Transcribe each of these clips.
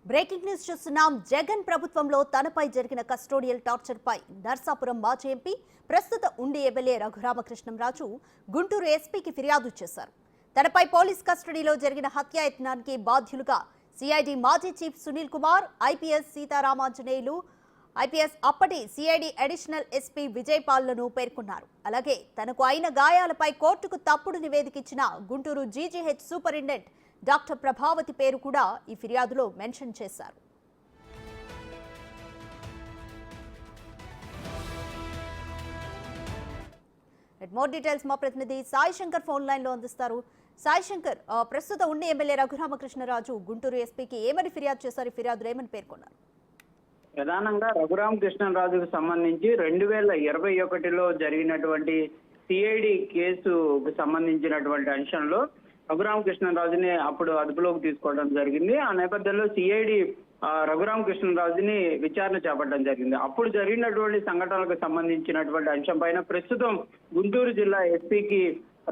Breaking news చూస్తున్నాం. జగన్ ప్రభుత్వంలో తనపై జరిగిన కస్టోడియల్ టార్చర్ పై నర్సాపురం మాజీ ఎంపీ ప్రస్తుత ఉండి ఎమ్మెల్యే రఘురామకృష్ణంరాజు గుంటూరు ఎస్పీకి ఫిర్యాదు చేశారు. తనపై పోలీస్ కస్టడీలో జరిగిన హత్యాయత్నానికి బాధ్యులుగా సిఐడి మాజీ chief Sunil Kumar, IPS Sitaramanjaneyulu, IPS అప్పటి సిఐడి అడిషనల్ ఎస్పీ విజయ్ పాల్లను పేర్కొన్నారు. అలాగే తనకు అయిన గాయాలపై కోర్టుకు తప్పుడు నివేదిక ఇచ్చిన Guntur GGH superintendent doctor Prabhavati పేరు కూడా ఈ ఫిర్యాదులో మెన్షన్ చేశారు. మోర్ డీటెయిల్స్ మా ప్రతినిధి సాయి శంకర్ ఫోన్ లైన్ లో అందిస్తారు. సాయి శంకర్, ప్రస్తుత ఉండి ఎమ్మెల్యే రఘురామకృష్ణరాజు గుంటూరు ఎస్పీకి ఏమని ఫిర్యాదు చేశారు? ఈ ఫిర్యాదులు ఏమని పేర్కొన్నారు? ప్రధానంగా రఘురామకృష్ణరాజుకు సంబంధించి 2021లో జరిగినటువంటి సిఐడి కేసుకు సంబంధించినటువంటి అంశంలో రఘురామకృష్ణరాజుని అప్పుడు అదుపులోకి తీసుకోవడం జరిగింది. ఆ నేపథ్యంలో సిఐడి రఘురామకృష్ణరాజుని విచారణ చేపట్టడం జరిగింది. అప్పుడు జరిగినటువంటి సంఘటనలకు సంబంధించినటువంటి అంశం పైన ప్రస్తుతం గుంటూరు జిల్లా ఎస్పీకి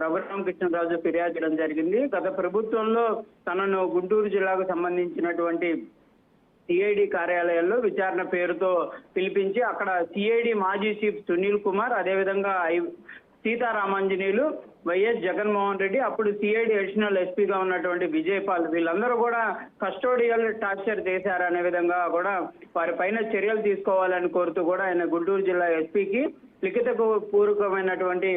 రఘురామకృష్ణరాజు ఫిర్యాదు చేయడం జరిగింది. గత ప్రభుత్వంలో తనను గుంటూరు జిల్లాకు సంబంధించినటువంటి సిఐడి కార్యాలయంలో విచారణ పేరుతో పిలిపించి అక్కడ సిఐడి మాజీ చీఫ్ సునీల్ కుమార్, అదేవిధంగా సీతారామాంజనేయులు, వైఎస్ జగన్మోహన్ రెడ్డి, అప్పుడు సిఐడి అడిషనల్ ఎస్పీగా ఉన్నటువంటి విజయ్ పాల్, వీళ్ళందరూ కూడా కస్టోడియల్ టార్చర్ చేశారనే విధంగా కూడా వారి పైన చర్యలు తీసుకోవాలని కోరుతూ కూడా ఆయన గుంటూరు జిల్లా ఎస్పీకి లిఖిత పూర్వకమైనటువంటి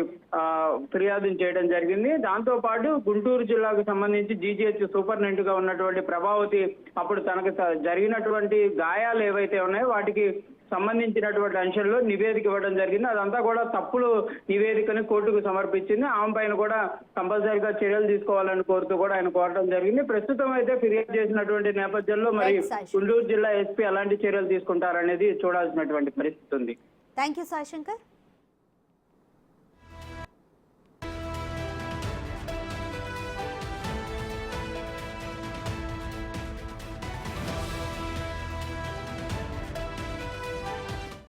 ఫిర్యాదును చేయడం జరిగింది. దాంతో పాటు గుంటూరు జిల్లాకు సంబంధించి జీజీహెచ్ సూపరింటెండెంట్ గా ఉన్నటువంటి ప్రభావతి అప్పుడు తనకు జరిగినటువంటి గాయాలు ఏవైతే ఉన్నాయో వాటికి సంబంధించినటువంటి అంశంలో నివేదిక ఇవ్వడం జరిగింది. అదంతా కూడా తప్పుడు నివేదికని కోర్టుకు సమర్పించింది. ఆమె పైన కూడా కంపల్సరీగా చర్యలు తీసుకోవాలని కోరుతూ కూడా ఆయన కోరడం జరిగింది. ప్రస్తుతం అయితే ఫిర్యాదు చేసినటువంటి నేపథ్యంలో మరి గుంటూరు జిల్లా ఎస్పీ ఎలాంటి చర్యలు తీసుకుంటారనేది చూడాల్సినటువంటి పరిస్థితి ఉంది. Thank you Sai Shankar.